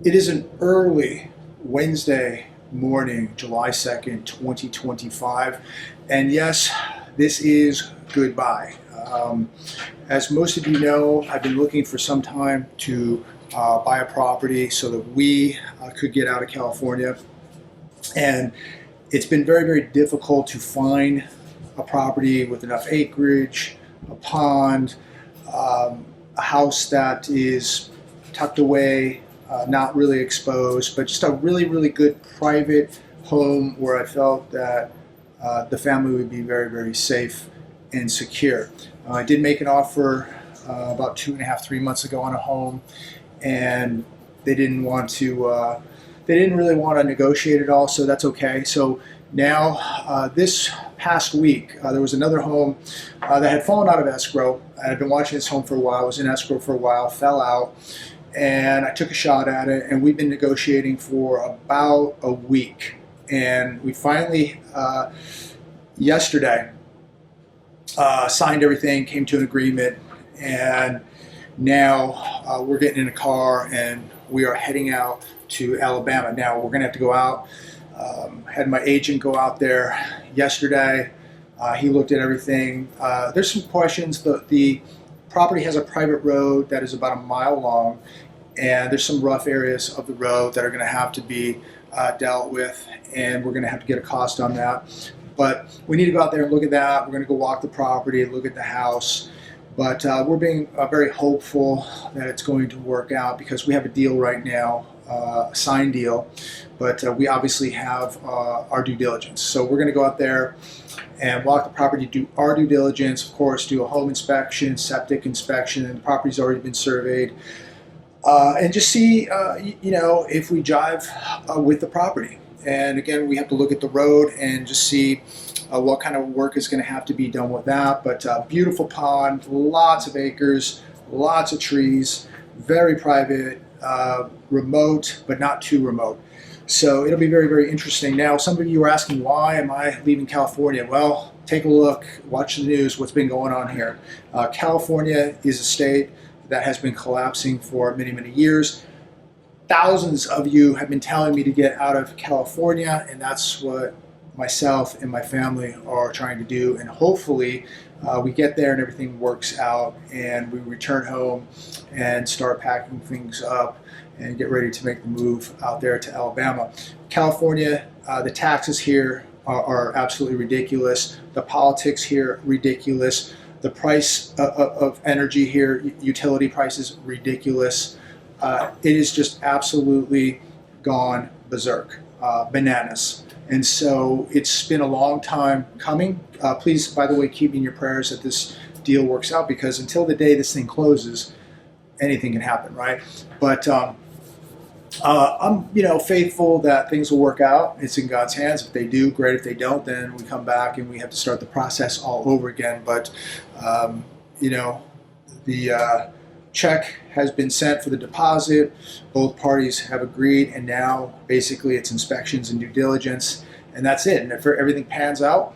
It is an early Wednesday morning, July 2nd, 2025. And yes, this is goodbye. As most of you know, I've been looking for some time to buy a property so that we could get out of California. And it's been very, very difficult to find a property with enough acreage, a pond, a house that is tucked away, not really exposed, but just a really, really good private home where I felt that the family would be very, very safe and secure. I did make an offer about 2.5, 3 months ago on a home, and they didn't want to. They didn't really want to negotiate at all, so that's okay. So now, this past week, there was another home that had fallen out of escrow. I had been watching this home for a while, was in escrow for a while, fell out, and I took a shot at it, and we've been negotiating for about a week. And we finally, yesterday, signed everything, came to an agreement, and now we're getting in a car and we are heading out to Alabama. Now we're going to have to go out. Had my agent go out there yesterday. He looked at everything. There's some questions. The property has a private road that is about a mile long, and there's some rough areas of the road that are going to have to be dealt with, and we're going to have to get a cost on that. But we need to go out there and look at that. We're going to go walk the property, look at the house. But we're being very hopeful that it's going to work out because we have a deal right now, a signed deal, but we obviously have our due diligence. So we're going to go out there and walk the property, do our due diligence, of course, do a home inspection, septic inspection, and the property's already been surveyed, and just see, if we jive with the property. And again, we have to look at the road and just see what kind of work is going to have to be done with that. But beautiful pond, lots of acres, lots of trees, very private, remote, but not too remote. So it'll be very, very interesting. Now, some of you are asking, why am I leaving California? Well, take a look, watch the news, what's been going on here. California is a state that has been collapsing for many, many years. Thousands of you have been telling me to get out of California, and that's what myself and my family are trying to do. And hopefully we get there and everything works out and we return home and start packing things up and get ready to make the move out there to Alabama. California, the taxes here are absolutely ridiculous. The politics here, ridiculous. The price of energy here, utility prices, ridiculous. It is just absolutely gone berserk, bananas. And so it's been a long time coming. Please, by the way, keep me in your prayers that this deal works out, because until the day this thing closes, anything can happen, right? But I'm, faithful that things will work out. It's in God's hands. If they do, great. If they don't, then we come back and we have to start the process all over again. But the check has been sent for the deposit. Both parties have agreed, and now basically it's inspections and due diligence, and that's it. And if everything pans out,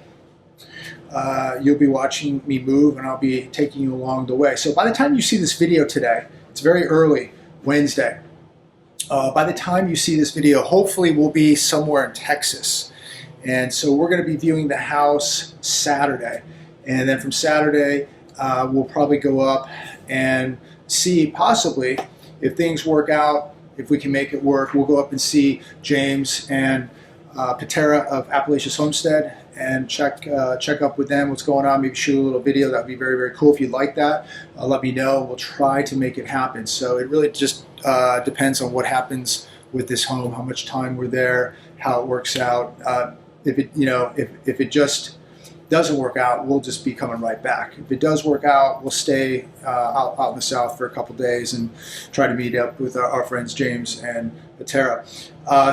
you'll be watching me move, and I'll be taking you along the way. So by the time you see this video today, it's very early Wednesday. By the time you see this video, hopefully we'll be somewhere in Texas. And so we're going to be viewing the house Saturday. And then from Saturday, we'll probably go up and see, possibly, if things work out, if we can make it work, we'll go up and see James and Patera of Appalachia's Homestead and check up with them, what's going on, maybe shoot a little video. That would be very, very cool. If you'd like that, let me know. We'll try to make it happen. So it really just depends on what happens with this home, how much time we're there, how it works out. If it just doesn't work out, we'll just be coming right back. If it does work out, we'll stay out in the south for a couple days and try to meet up with our friends James and Patera.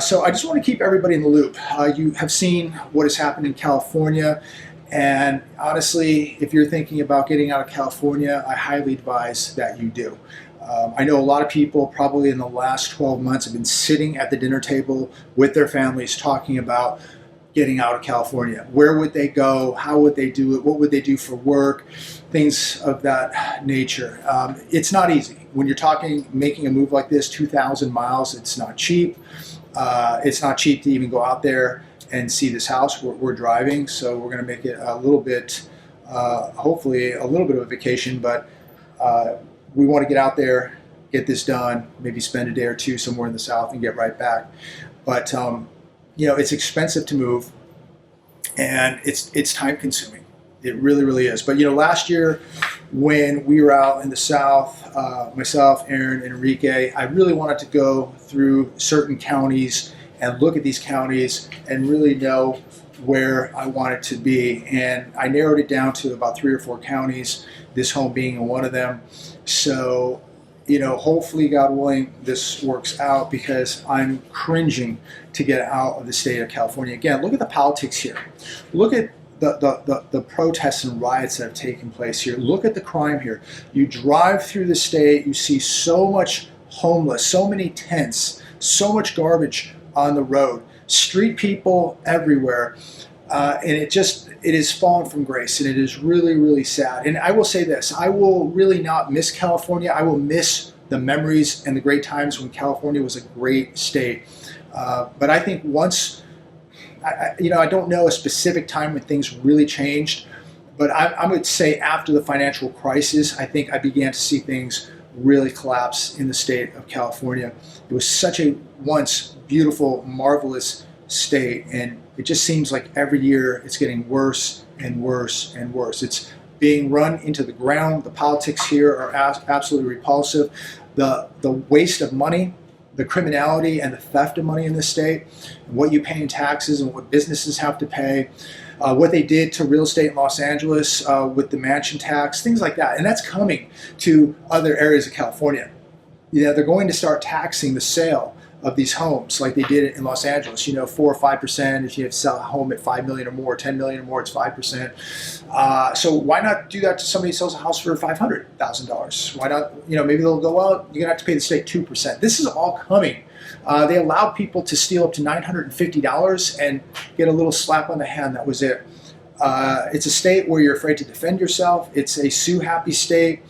So I just want to keep everybody in the loop. You have seen what has happened in California, and honestly, if you're thinking about getting out of California, I highly advise that you do. I know a lot of people probably in the last 12 months have been sitting at the dinner table with their families talking about getting out of California? Where would they go? How would they do it? What would they do for work? Things of that nature. It's not easy. When you're talking making a move like this, 2,000 miles, it's not cheap. It's not cheap to even go out there and see this house we're driving. So we're going to make it a little bit, hopefully a little bit of a vacation, but we want to get out there, get this done, maybe spend a day or two somewhere in the South and get right back. But you know, it's expensive to move, and it's time consuming. It really, really is. But you know, last year when we were out in the South, myself, Aaron, and Enrique, I really wanted to go through certain counties and look at these counties and really know where I wanted to be. And I narrowed it down to about 3 or 4 counties, this home being one of them. So, you know, hopefully, God willing, this works out, because I'm cringing to get out of the state of California. Again, look at the politics here. Look at the protests and riots that have taken place here. Look at the crime here. You drive through the state, you see so much homeless, so many tents, so much garbage on the road, street people everywhere. And it is fallen from grace, and it is really, really sad. And I will say this, I will really not miss California. I will miss the memories and the great times when California was a great state. But I think once, you know, I don't know a specific time when things really changed, but I would say after the financial crisis, I think I began to see things really collapse in the state of California. It was such a once beautiful, marvelous state, and it just seems like every year it's getting worse and worse and worse. It's being run into the ground. The politics here are absolutely repulsive. The waste of money, the criminality and the theft of money in this state, and what you pay in taxes and what businesses have to pay, what they did to real estate in Los Angeles with the mansion tax, things like that. And that's coming to other areas of California. You know, they're going to start taxing the sale of these homes like they did in Los Angeles. You know, 4 or 5%. If you have to sell a home at $5 million or more, 10 million or more, it's 5%. So why not do that to somebody who sells a house for $500,000? Why not? You know, maybe they'll go, well, you're gonna have to pay the state 2%. This is all coming. They allowed people to steal up to $950 and get a little slap on the hand. That was it. It's a state where you're afraid to defend yourself. It's a sue-happy state,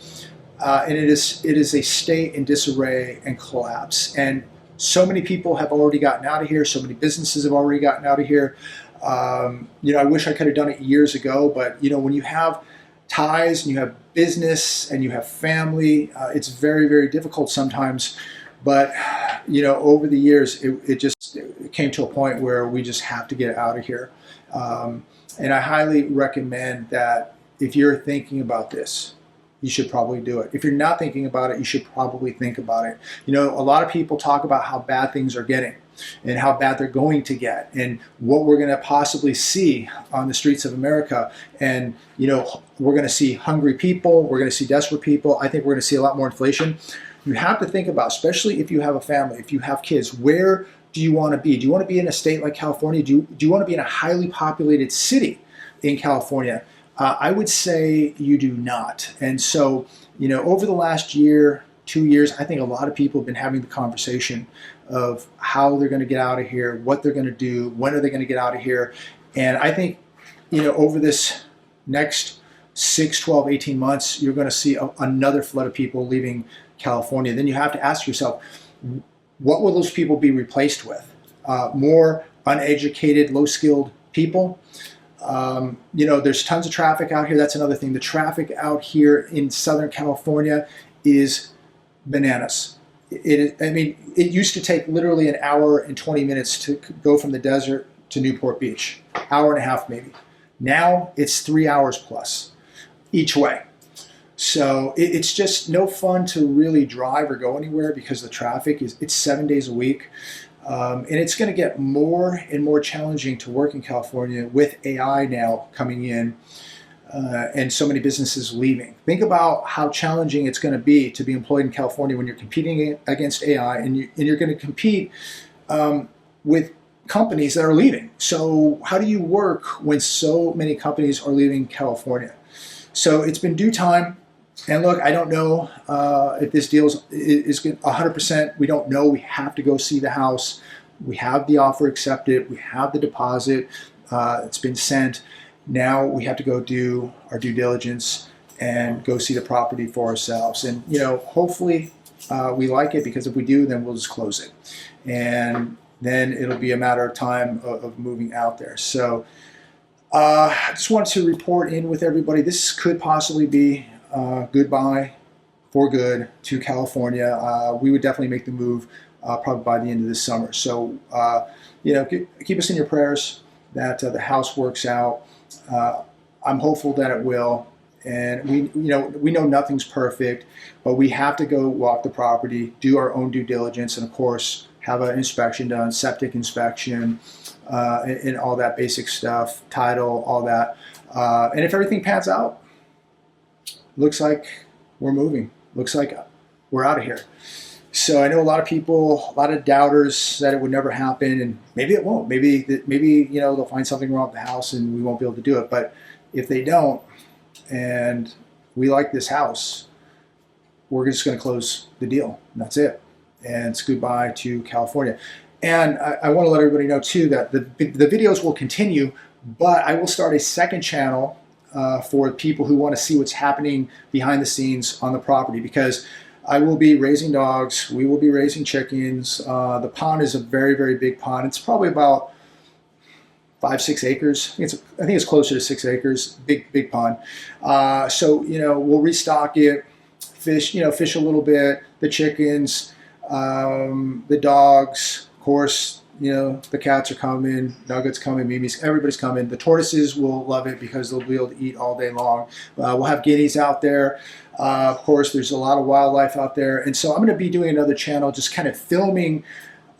and it is a state in disarray and collapse. And so many people have already gotten out of here. So many businesses have already gotten out of here. You know, I wish I could have done it years ago, but you know, when you have ties and you have business and you have family, it's very, very difficult sometimes. But you know, over the years, it came to a point where we just have to get out of here. And I highly recommend that if you're thinking about this, you should probably do it. If you're not thinking about it, you should probably think about it. You know, a lot of people talk about how bad things are getting and how bad they're going to get and what we're going to possibly see on the streets of America. And, you know, we're going to see hungry people. We're going to see desperate people. I think we're going to see a lot more inflation. You have to think about, especially if you have a family, if you have kids, where do you want to be? Do you want to be in a state like California? Do you want to be in a highly populated city in California? I would say you do not. And so, you know, over the last year, 2 years, I think a lot of people have been having the conversation of how they're going to get out of here, what they're going to do, when are they going to get out of here. And I think, you know, over this next 6, 12, 18 months, you're going to see another flood of people leaving California. Then you have to ask yourself, what will those people be replaced with? More uneducated, low-skilled people? You know, there's tons of traffic out here. That's another thing. The traffic out here in Southern California is bananas. I mean, it used to take literally an hour and 20 minutes to go from the desert to Newport Beach. Hour and a half maybe. Now it's 3 hours plus each way. So it's just no fun to really drive or go anywhere because the traffic it's 7 days a week. And it's going to get more and more challenging to work in California with AI now coming in and so many businesses leaving. Think about how challenging it's going to be to be employed in California when you're competing against AI and you're going to compete with companies that are leaving. So how do you work when so many companies are leaving California? So it's been due time. And look, I don't know if this deal is 100%. We don't know. We have to go see the house. We have the offer accepted. We have the deposit. It's been sent. Now we have to go do our due diligence and go see the property for ourselves. And, you know, hopefully we like it, because if we do, then we'll just close it. And then it'll be a matter of time of moving out there. So I just wanted to report in with everybody. This could possibly be goodbye for good to California. We would definitely make the move probably by the end of this summer. So, you know, keep us in your prayers that the house works out. I'm hopeful that it will. And we know nothing's perfect, but we have to go walk the property, do our own due diligence, and of course have an inspection done, septic inspection, and all that basic stuff, title, all that. And if everything pans out, looks like we're moving. Looks like we're out of here. So I know a lot of people, a lot of doubters that it would never happen, and maybe it won't. Maybe you know, they'll find something wrong with the house and we won't be able to do it. But if they don't, and we like this house, we're just going to close the deal. And that's it. And it's goodbye to California. And I want to let everybody know too that the videos will continue, but I will start a second channel for people who want to see what's happening behind the scenes on the property, because I will be raising dogs, we will be raising chickens. The pond is a very, very big pond. It's probably about 5-6 acres. I think it's closer to 6 acres. Big pond. So, you know, we'll restock it, fish a little bit. The chickens, the dogs, of course. You know, the cats are coming, Nuggets coming, Mimi's, everybody's coming. The tortoises will love it because they'll be able to eat all day long. We'll have guineas out there. Of course, there's a lot of wildlife out there. And so I'm going to be doing another channel just kind of filming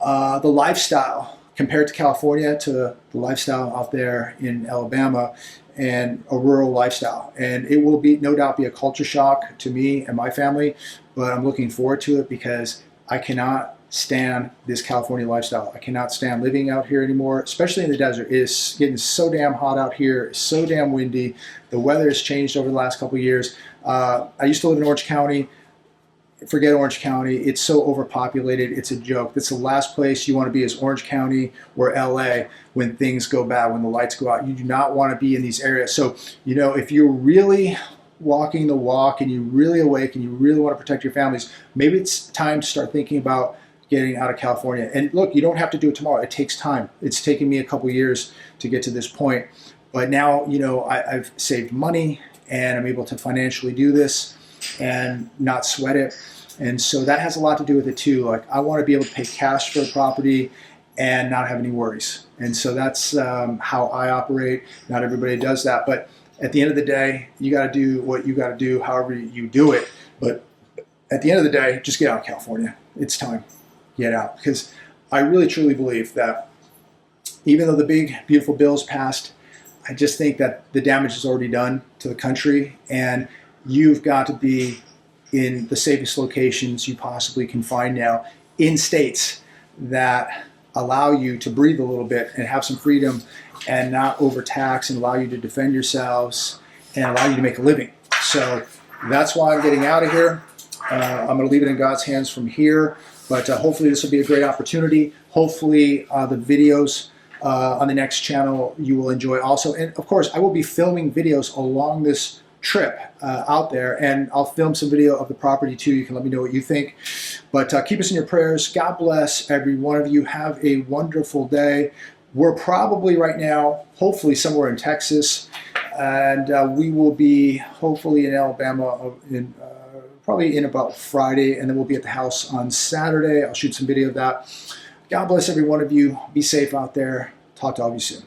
the lifestyle compared to California to the lifestyle out there in Alabama, and a rural lifestyle. And it will be, no doubt, be a culture shock to me and my family, but I'm looking forward to it because I cannot stand this California lifestyle. I cannot stand living out here anymore, especially in the desert. It is getting so damn hot out here. It's so damn windy. The weather has changed over the last couple of years. I used to live in Orange County. Forget Orange County. It's so overpopulated. It's a joke. That's the last place you want to be, is Orange County or LA when things go bad, when the lights go out. You do not want to be in these areas. So, you know, if you're really walking the walk and you're really awake and you really want to protect your families, maybe it's time to start thinking about getting out of California. And look, you don't have to do it tomorrow. It takes time. It's taken me a couple years to get to this point. But now, you know, I've saved money and I'm able to financially do this and not sweat it. And so that has a lot to do with it too. Like, I want to be able to pay cash for the property and not have any worries. And so that's how I operate. Not everybody does that. But at the end of the day, you got to do what you got to do, however you do it. But at the end of the day, just get out of California. It's time. Get out. Because I really, truly believe that even though the big, beautiful bill's passed, I just think that the damage is already done to the country, and you've got to be in the safest locations you possibly can find now, in states that allow you to breathe a little bit and have some freedom and not overtax, and allow you to defend yourselves and allow you to make a living. So that's why I'm getting out of here. I'm going to leave it in God's hands from here, but hopefully this will be a great opportunity. Hopefully the videos on the next channel you will enjoy also. And of course, I will be filming videos along this trip out there, and I'll film some video of the property too. You can let me know what you think. But keep us in your prayers. God bless every one of you. Have a wonderful day. We're probably right now, hopefully somewhere in Texas, and we will be hopefully in Alabama probably in about Friday, and then we'll be at the house on Saturday. I'll shoot some video of that. God bless every one of you. Be safe out there. Talk to all of you soon.